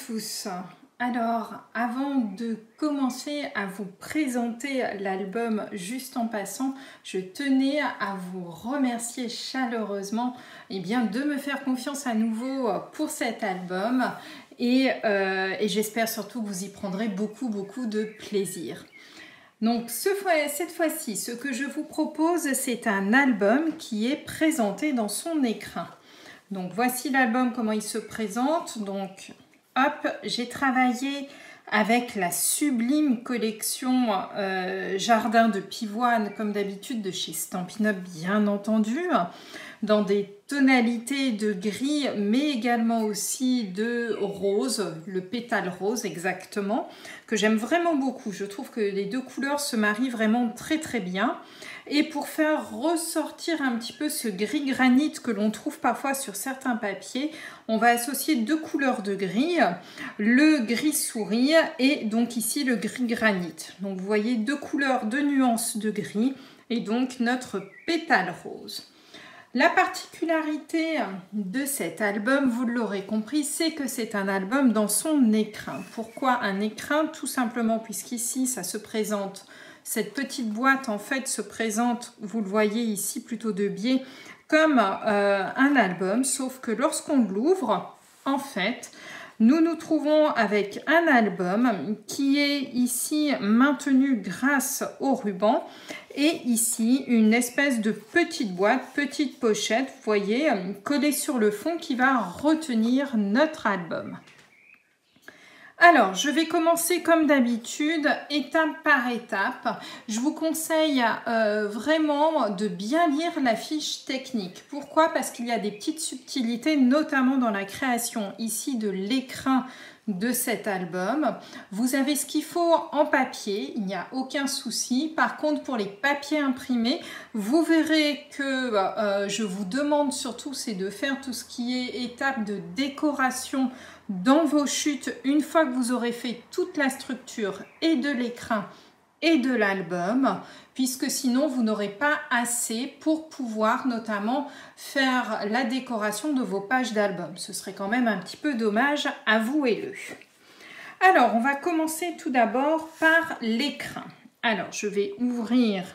tous. Alors, avant de commencer à vous présenter l'album Juste en passant, je tenais à vous remercier chaleureusement de me faire confiance à nouveau pour cet album et j'espère surtout que vous y prendrez beaucoup de plaisir. Donc cette fois-ci, ce que je vous propose, c'est un album qui est présenté dans son écrin. Donc voici l'album, comment il se présente. Donc hop, j'ai travaillé avec la sublime collection Jardin de Pivoine, comme d'habitude de chez Stampin' Up, bien entendu, dans des tonalités de gris, mais également aussi de rose, le pétale rose exactement, que j'aime vraiment beaucoup. Je trouve que les deux couleurs se marient vraiment très bien. Et pour faire ressortir un petit peu ce gris granit que l'on trouve parfois sur certains papiers, on va associer deux couleurs de gris, le gris souris et donc ici le gris granit. Donc vous voyez deux couleurs, deux nuances de gris et donc notre pétale rose. La particularité de cet album, vous l'aurez compris, c'est que c'est un album dans son écrin. Pourquoi un écrin? Tout simplement puisqu'ici ça se présente. Cette petite boîte, en fait, se présente, vous le voyez ici, plutôt de biais, comme un album, sauf que lorsqu'on l'ouvre, en fait, nous nous trouvons avec un album qui est ici maintenu grâce au ruban et ici une espèce de petite boîte, petite pochette, vous voyez, collée sur le fond qui va retenir notre album. Alors, je vais commencer comme d'habitude, étape par étape. Je vous conseille vraiment de bien lire la fiche technique. Pourquoi? Parce qu'il y a des petites subtilités, notamment dans la création ici de l'écrin de cet album. Vous avez ce qu'il faut en papier, il n'y a aucun souci. Par contre, pour les papiers imprimés, vous verrez que je vous demande surtout, c'est de faire tout ce qui est étape de décoration dans vos chutes une fois que vous aurez fait toute la structure et de l'écrin et de l'album, puisque sinon vous n'aurez pas assez pour pouvoir notamment faire la décoration de vos pages d'album. Ce serait quand même un petit peu dommage, avouez-le. Alors, on va commencer tout d'abord par l'écrin. Alors, je vais ouvrir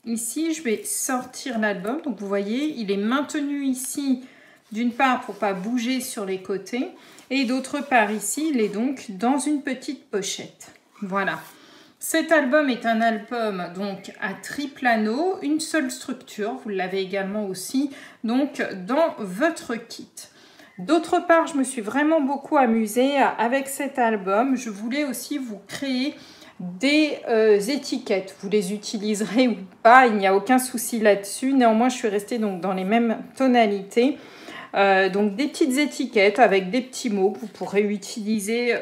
ici, je vais sortir l'album. Donc, vous voyez, il est maintenu ici, d'une part pour ne pas bouger sur les côtés, et d'autre part ici, il est donc dans une petite pochette. Voilà. Cet album est un album donc à triple anneau, une seule structure, vous l'avez également aussi donc dans votre kit. D'autre part, je me suis vraiment beaucoup amusée avec cet album. Je voulais aussi vous créer des étiquettes. Vous les utiliserez ou pas, il n'y a aucun souci là-dessus. Néanmoins, je suis restée donc dans les mêmes tonalités. Donc des petites étiquettes avec des petits mots que vous pourrez utiliser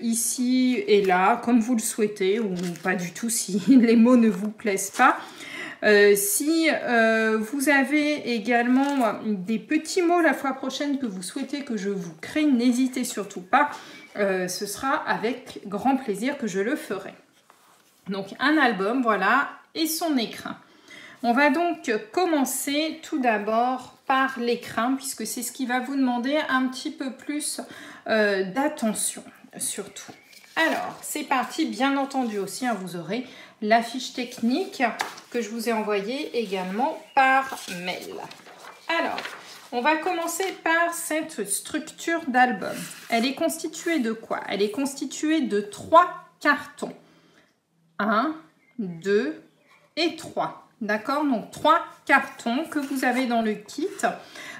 ici et là comme vous le souhaitez ou pas du tout si les mots ne vous plaisent pas. Si vous avez également des petits mots la fois prochaine que vous souhaitez que je vous crée, n'hésitez surtout pas, ce sera avec grand plaisir que je le ferai. Donc un album, voilà, et son écrin. On va donc commencer tout d'abord par l'écrin, puisque c'est ce qui va vous demander un petit peu plus d'attention, surtout. Alors, c'est parti, bien entendu aussi, vous aurez la fiche technique que je vous ai envoyée également par mail. Alors, on va commencer par cette structure d'album. Elle est constituée de quoi? Elle est constituée de 3 cartons. 1, 2 et 3. D'accord, donc 3 cartons que vous avez dans le kit.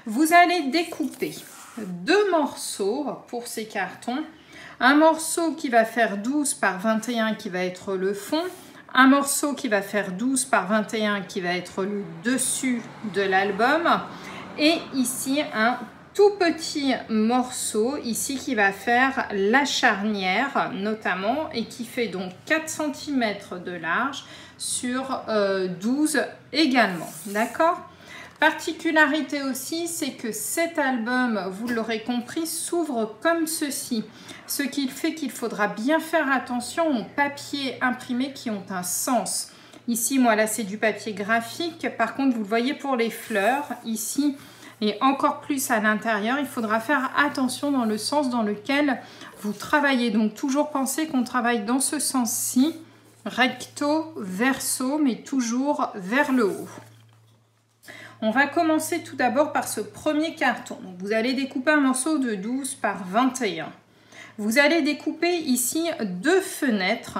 Vous allez découper 2 morceaux pour ces cartons. Un morceau qui va faire 12 par 21 qui va être le fond. Un morceau qui va faire 12 par 21 qui va être le dessus de l'album. Et ici, un tout petit morceau ici qui va faire la charnière notamment et qui fait donc 4 cm de large sur 12 également, d'accord? Particularité aussi, c'est que cet album, vous l'aurez compris, s'ouvre comme ceci, ce qui fait qu'il faudra bien faire attention aux papiers imprimés qui ont un sens. Ici, moi là, c'est du papier graphique, par contre, vous le voyez pour les fleurs, ici, et encore plus à l'intérieur, il faudra faire attention dans le sens dans lequel vous travaillez. Donc toujours penser qu'on travaille dans ce sens-ci, recto, verso, mais toujours vers le haut. On va commencer tout d'abord par ce premier carton. Donc, vous allez découper un morceau de 12 par 21. Vous allez découper ici 2 fenêtres,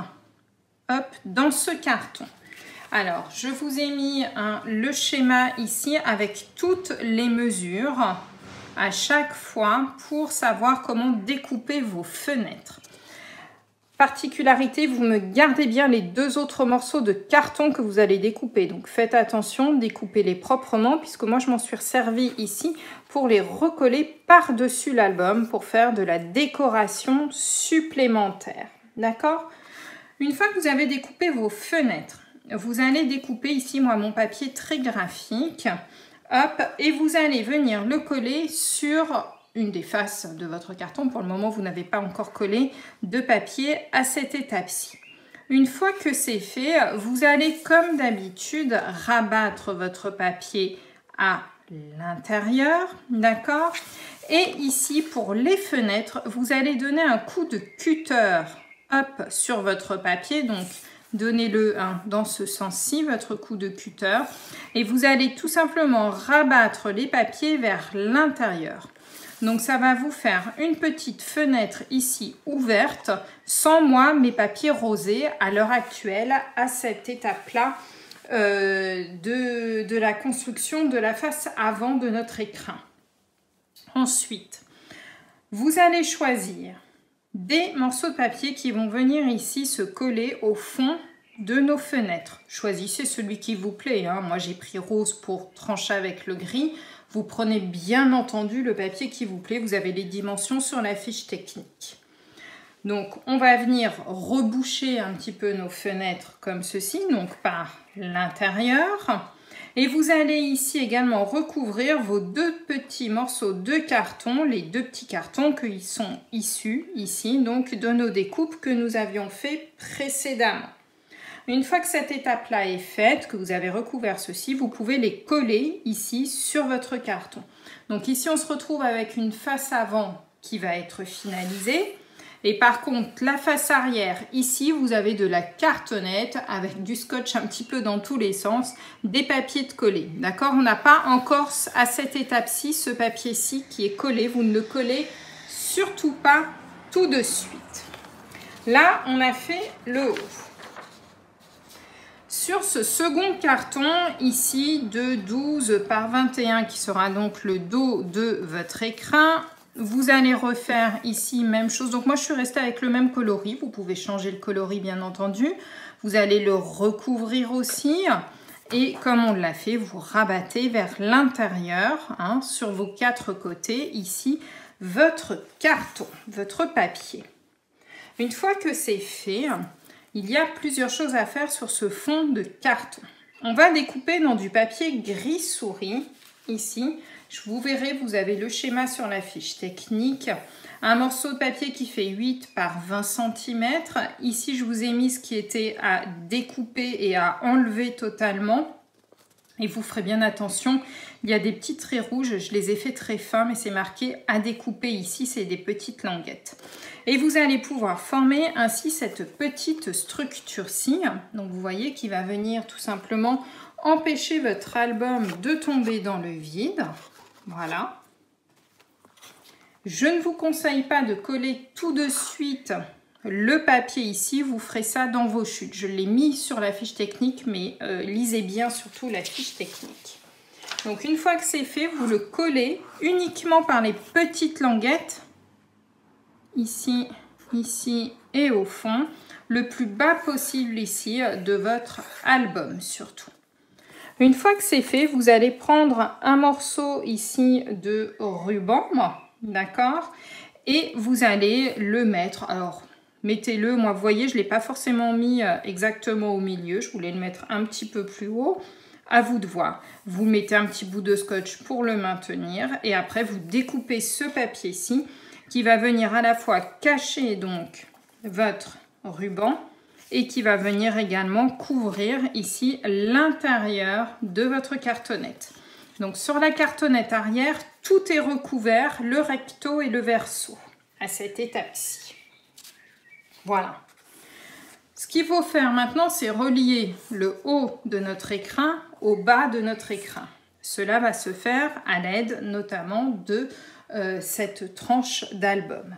hop, dans ce carton. Alors, je vous ai mis le schéma ici avec toutes les mesures à chaque fois pour savoir comment découper vos fenêtres. Particularité, vous me gardez bien les 2 autres morceaux de carton que vous allez découper. Donc faites attention, découpez-les proprement puisque moi je m'en suis servi ici pour les recoller par-dessus l'album pour faire de la décoration supplémentaire. D'accord? Une fois que vous avez découpé vos fenêtres, vous allez découper ici, moi, mon papier très graphique. Hop, et vous allez venir le coller sur une des faces de votre carton. Pour le moment, vous n'avez pas encore collé de papier à cette étape-ci. Une fois que c'est fait, vous allez, comme d'habitude, rabattre votre papier à l'intérieur, d'accord? Et ici, pour les fenêtres, vous allez donner un coup de cutter, hop, sur votre papier. Donc, donnez-le dans ce sens-ci, votre coup de cutter. Et vous allez tout simplement rabattre les papiers vers l'intérieur. Donc, ça va vous faire une petite fenêtre ici ouverte, sans moi, mes papiers rosés à l'heure actuelle, à cette étape-là de la construction de la face avant de notre écrin. Ensuite, vous allez choisir des morceaux de papier qui vont venir ici se coller au fond de nos fenêtres. Choisissez celui qui vous plaît. Moi, j'ai pris rose pour trancher avec le gris. Vous prenez bien entendu le papier qui vous plaît. Vous avez les dimensions sur la fiche technique. Donc, on va venir reboucher un petit peu nos fenêtres comme ceci, donc par l'intérieur. Et vous allez ici également recouvrir vos 2 petits morceaux de carton, les 2 petits cartons qui sont issus ici, donc de nos découpes que nous avions fait précédemment. Une fois que cette étape-là est faite, que vous avez recouvert ceci, vous pouvez les coller ici sur votre carton. Donc ici, on se retrouve avec une face avant qui va être finalisée. Et par contre, la face arrière, ici, vous avez de la cartonnette avec du scotch un petit peu dans tous les sens, des papiers de coller. D'accord? On n'a pas encore à cette étape-ci ce papier-ci qui est collé. Vous ne le collez surtout pas tout de suite. Là, on a fait le haut. Sur ce second carton ici de 12 par 21 qui sera donc le dos de votre écrin, vous allez refaire ici même chose. Donc moi je suis restée avec le même coloris, vous pouvez changer le coloris bien entendu. Vous allez le recouvrir aussi et comme on l'a fait, vous rabattez vers l'intérieur sur vos 4 côtés ici votre carton, votre papier. Une fois que c'est fait, il y a plusieurs choses à faire sur ce fond de carton. On va découper dans du papier gris souris, ici. Vous verrez, vous avez le schéma sur la fiche technique. Un morceau de papier qui fait 8 par 20 cm. Ici, je vous ai mis ce qui était à découper et à enlever totalement. Et vous ferez bien attention, il y a des petits traits rouges, je les ai fait très fins, mais c'est marqué à découper ici, c'est des petites languettes. Et vous allez pouvoir former ainsi cette petite structure-ci, donc vous voyez qui va venir tout simplement empêcher votre album de tomber dans le vide. Voilà. Je ne vous conseille pas de coller tout de suite le papier ici, vous ferez ça dans vos chutes. Je l'ai mis sur la fiche technique, mais lisez bien surtout la fiche technique. Donc une fois que c'est fait, vous le collez uniquement par les petites languettes, ici, ici et au fond, le plus bas possible ici de votre album surtout. Une fois que c'est fait, vous allez prendre un morceau ici de ruban, d'accord, et vous allez le mettre, alors mettez-le, moi vous voyez, je ne l'ai pas forcément mis exactement au milieu, je voulais le mettre un petit peu plus haut, à vous de voir. Vous mettez un petit bout de scotch pour le maintenir et après vous découpez ce papier-ci qui va venir à la fois cacher donc votre ruban et qui va venir également couvrir ici l'intérieur de votre cartonnette. Donc sur la cartonnette arrière, tout est recouvert, le recto et le verso, à cette étape-ci. Voilà. Ce qu'il faut faire maintenant, c'est relier le haut de notre écrin au bas de notre écrin. Cela va se faire à l'aide notamment de cette tranche d'album.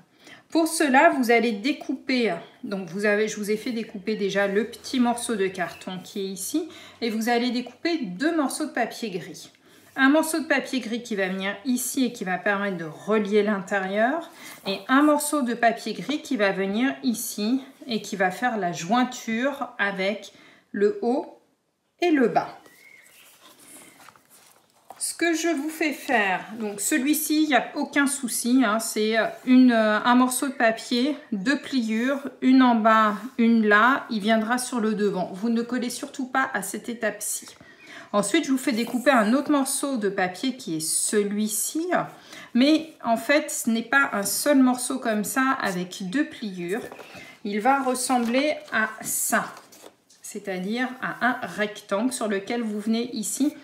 Pour cela, vous allez découper, donc je vous ai fait découper déjà le petit morceau de carton qui est ici, et vous allez découper 2 morceaux de papier gris. Un morceau de papier gris qui va venir ici et qui va permettre de relier l'intérieur, et un morceau de papier gris qui va venir ici et qui va faire la jointure avec le haut et le bas. Ce que je vous fais faire, donc celui-ci, il n'y a aucun souci, hein, c'est un morceau de papier, 2 pliures, une en bas, une là, il viendra sur le devant. Vous ne collez surtout pas à cette étape-ci. Ensuite, je vous fais découper un autre morceau de papier qui est celui-ci, mais en fait, ce n'est pas un seul morceau comme ça avec 2 pliures. Il va ressembler à ça, c'est-à-dire à un rectangle sur lequel vous venez ici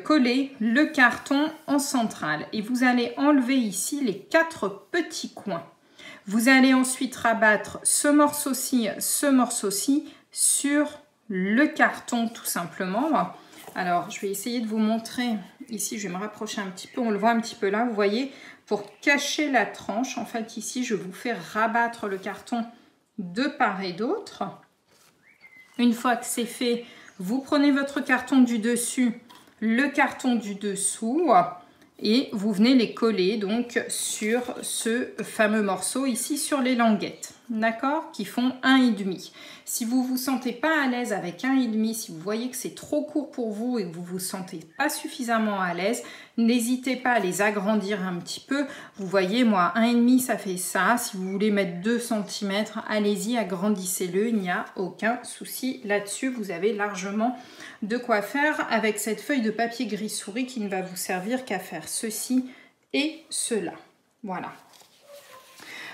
coller le carton en centrale. Et vous allez enlever ici les 4 petits coins. Vous allez ensuite rabattre ce morceau-ci sur le carton tout simplement. Alors, je vais essayer de vous montrer. Ici, je vais me rapprocher un petit peu. On le voit un petit peu là, vous voyez. Pour cacher la tranche, en fait, ici, je vous fais rabattre le carton de part et d'autre. Une fois que c'est fait, vous prenez votre carton du dessus, le carton du dessous, et vous venez les coller donc sur ce fameux morceau ici sur les languettes, d'accord, qui font 1,5. Si vous ne vous sentez pas à l'aise avec 1,5, si vous voyez que c'est trop court pour vous et que vous ne vous sentez pas suffisamment à l'aise, n'hésitez pas à les agrandir un petit peu. Vous voyez, moi, 1,5, ça fait ça. Si vous voulez mettre 2 cm, allez-y, agrandissez-le. Il n'y a aucun souci là-dessus. Vous avez largement de quoi faire avec cette feuille de papier gris souris qui ne va vous servir qu'à faire ceci et cela. Voilà.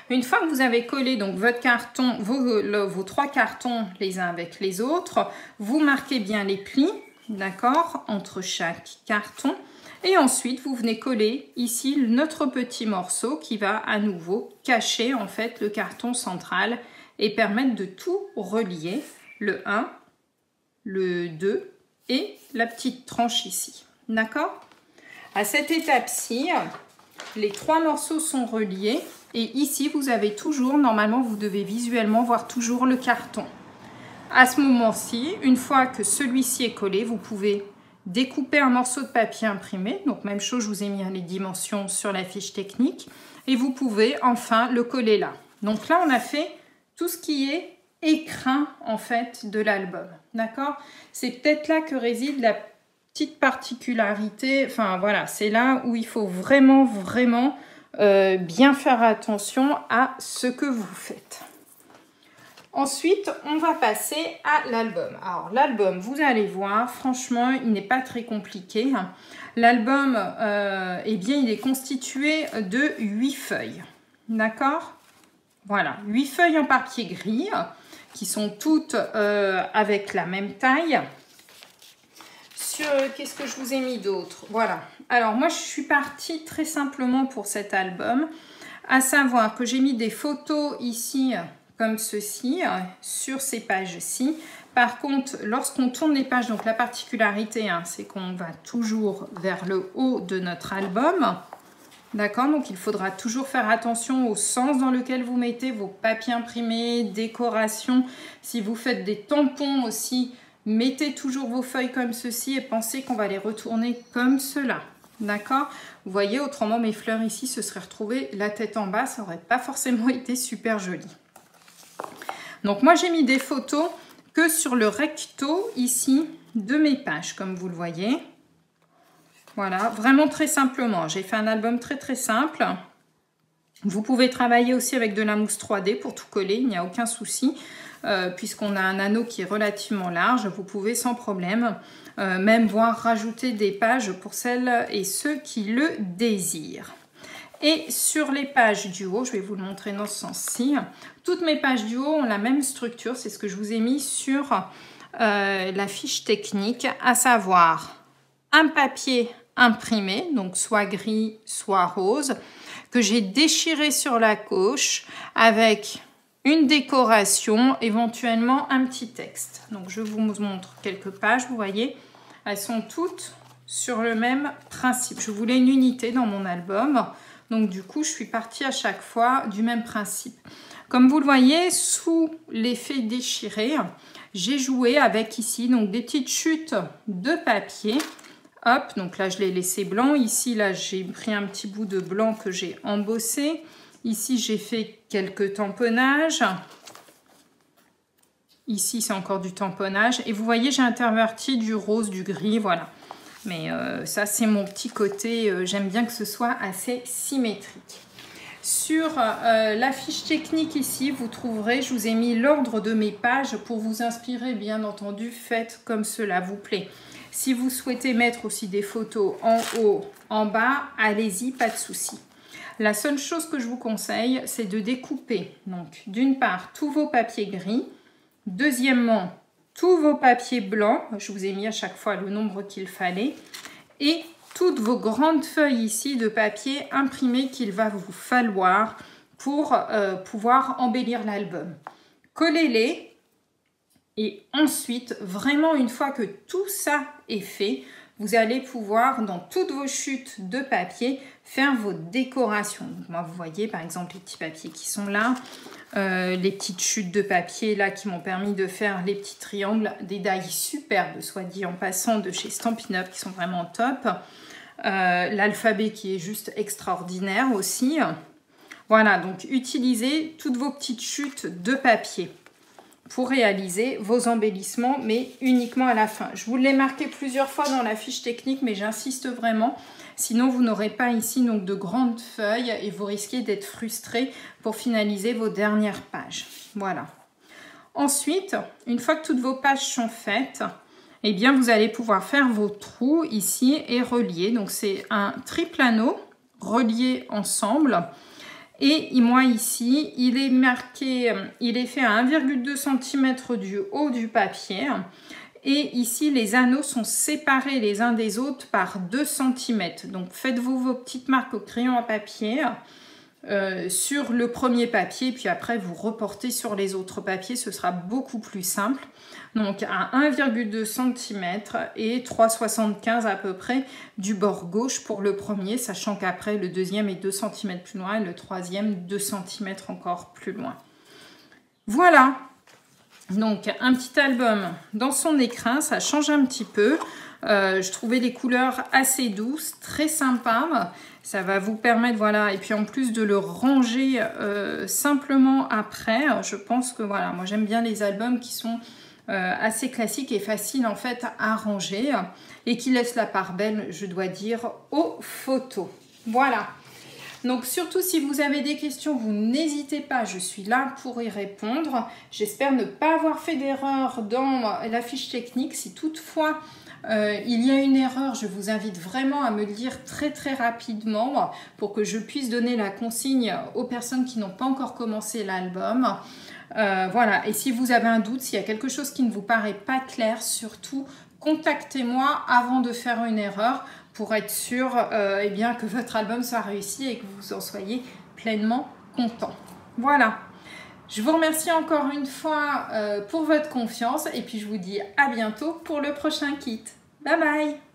Une fois que vous avez collé donc votre carton, vos 3 cartons les uns avec les autres, vous marquez bien les plis, d'accord, entre chaque carton. Et ensuite, vous venez coller ici notre petit morceau qui va à nouveau cacher en fait le carton central et permettre de tout relier, le 1, le 2 et la petite tranche ici, d'accord? À cette étape-ci, les 3 morceaux sont reliés. Et ici, vous avez toujours, normalement, vous devez visuellement voir toujours le carton. À ce moment-ci, une fois que celui-ci est collé, vous pouvez découper un morceau de papier imprimé. Donc, même chose, je vous ai mis les dimensions sur la fiche technique. Et vous pouvez enfin le coller là. Donc là, on a fait tout ce qui est écrin, en fait, de l'album. D'accord? C'est peut-être là que réside la petite particularité. Enfin, voilà, c'est là où il faut vraiment bien faire attention à ce que vous faites. Ensuite, on va passer à l'album. Alors, l'album, vous allez voir, franchement, il n'est pas très compliqué. L'album, eh bien, il est constitué de 8 feuilles. D'accord? Voilà, 8 feuilles en papier gris qui sont toutes avec la même taille. Qu'est-ce que je vous ai mis d'autre? Voilà. Alors, moi, je suis partie très simplement pour cet album, à savoir que j'ai mis des photos ici, comme ceci, sur ces pages-ci. Par contre, lorsqu'on tourne les pages, donc la particularité, hein, c'est qu'on va toujours vers le haut de notre album. D'accord? Donc, il faudra toujours faire attention au sens dans lequel vous mettez vos papiers imprimés, décorations. Si vous faites des tampons aussi, mettez toujours vos feuilles comme ceci et pensez qu'on va les retourner comme cela. D'accord? Vous voyez, autrement, mes fleurs ici se seraient retrouvées la tête en bas. Ça n'aurait pas forcément été super joli. Donc, moi, j'ai mis des photos que sur le recto ici de mes pages, comme vous le voyez. Voilà, vraiment très simplement. J'ai fait un album très simple. Vous pouvez travailler aussi avec de la mousse 3D pour tout coller, il n'y a aucun souci. Puisqu'on a un anneau qui est relativement large, vous pouvez sans problème même voir rajouter des pages pour celles et ceux qui le désirent. Et sur les pages du haut, je vais vous le montrer dans ce sens-ci, toutes mes pages du haut ont la même structure, c'est ce que je vous ai mis sur la fiche technique, à savoir un papier imprimé, donc soit gris, soit rose, que j'ai déchiré sur la gauche avec une décoration, éventuellement un petit texte. Donc je vous montre quelques pages, vous voyez, elles sont toutes sur le même principe. Je voulais une unité dans mon album, donc du coup je suis partie à chaque fois du même principe. Comme vous le voyez, sous l'effet déchiré, j'ai joué avec ici donc des petites chutes de papier. Hop, donc là je l'ai laissé blanc. Ici, là j'ai pris un petit bout de blanc que j'ai embossé. Ici, j'ai fait quelques tamponnages. Ici, c'est encore du tamponnage. Et vous voyez, j'ai interverti du rose, du gris, voilà. Mais ça, c'est mon petit côté. J'aime bien que ce soit assez symétrique. Sur la fiche technique ici, vous trouverez, je vous ai mis l'ordre de mes pages pour vous inspirer, bien entendu, faites comme cela vous plaît. Si vous souhaitez mettre aussi des photos en haut, en bas, allez-y, pas de souci. La seule chose que je vous conseille, c'est de découper, donc d'une part, tous vos papiers gris, deuxièmement, tous vos papiers blancs, je vous ai mis à chaque fois le nombre qu'il fallait, et toutes vos grandes feuilles ici de papier imprimé qu'il va vous falloir pour pouvoir embellir l'album. Collez-les et ensuite, vraiment une fois que tout ça est fait, vous allez pouvoir, dans toutes vos chutes de papier, faire vos décorations. Donc, moi, vous voyez, par exemple, les petits papiers qui sont là, les petites chutes de papier là qui m'ont permis de faire les petits triangles, des die superbes, soit dit en passant, de chez Stampin' Up, qui sont vraiment top. L'alphabet qui est juste extraordinaire aussi. Voilà, donc utilisez toutes vos petites chutes de papier pour réaliser vos embellissements, mais uniquement à la fin. Je vous l'ai marqué plusieurs fois dans la fiche technique, mais j'insiste vraiment. Sinon, vous n'aurez pas ici donc de grandes feuilles et vous risquez d'être frustré pour finaliser vos dernières pages. Voilà. Ensuite, une fois que toutes vos pages sont faites, eh bien, vous allez pouvoir faire vos trous ici et relier. Donc, c'est un triple anneau relié ensemble. Et moi ici, il est marqué, il est fait à 1,2 cm du haut du papier. Et ici, les anneaux sont séparés les uns des autres par 2 cm. Donc, faites-vous vos petites marques au crayon à papier sur le premier papier. Puis après, vous reportez sur les autres papiers. Ce sera beaucoup plus simple. Donc, à 1,2 cm et 3,75 à peu près du bord gauche pour le premier, sachant qu'après, le deuxième est 2 cm plus loin et le troisième 2 cm encore plus loin. Voilà. Donc, un petit album dans son écrin, ça change un petit peu. Je trouvais les couleurs assez douces, très sympa. Ça va vous permettre, voilà, et puis en plus de le ranger simplement après. Je pense que, voilà, moi j'aime bien les albums qui sont assez classiques et faciles en fait à ranger et qui laissent la part belle, je dois dire, aux photos. Voilà. Donc surtout si vous avez des questions, vous n'hésitez pas, je suis là pour y répondre. J'espère ne pas avoir fait d'erreur dans la fiche technique. Si toutefois il y a une erreur, je vous invite vraiment à me le dire très rapidement pour que je puisse donner la consigne aux personnes qui n'ont pas encore commencé l'album. Voilà, et si vous avez un doute, s'il y a quelque chose qui ne vous paraît pas clair, surtout contactez-moi avant de faire une erreur pour être sûr eh bien, que votre album soit réussi et que vous en soyez pleinement content. Voilà, je vous remercie encore une fois pour votre confiance et puis je vous dis à bientôt pour le prochain kit. Bye bye!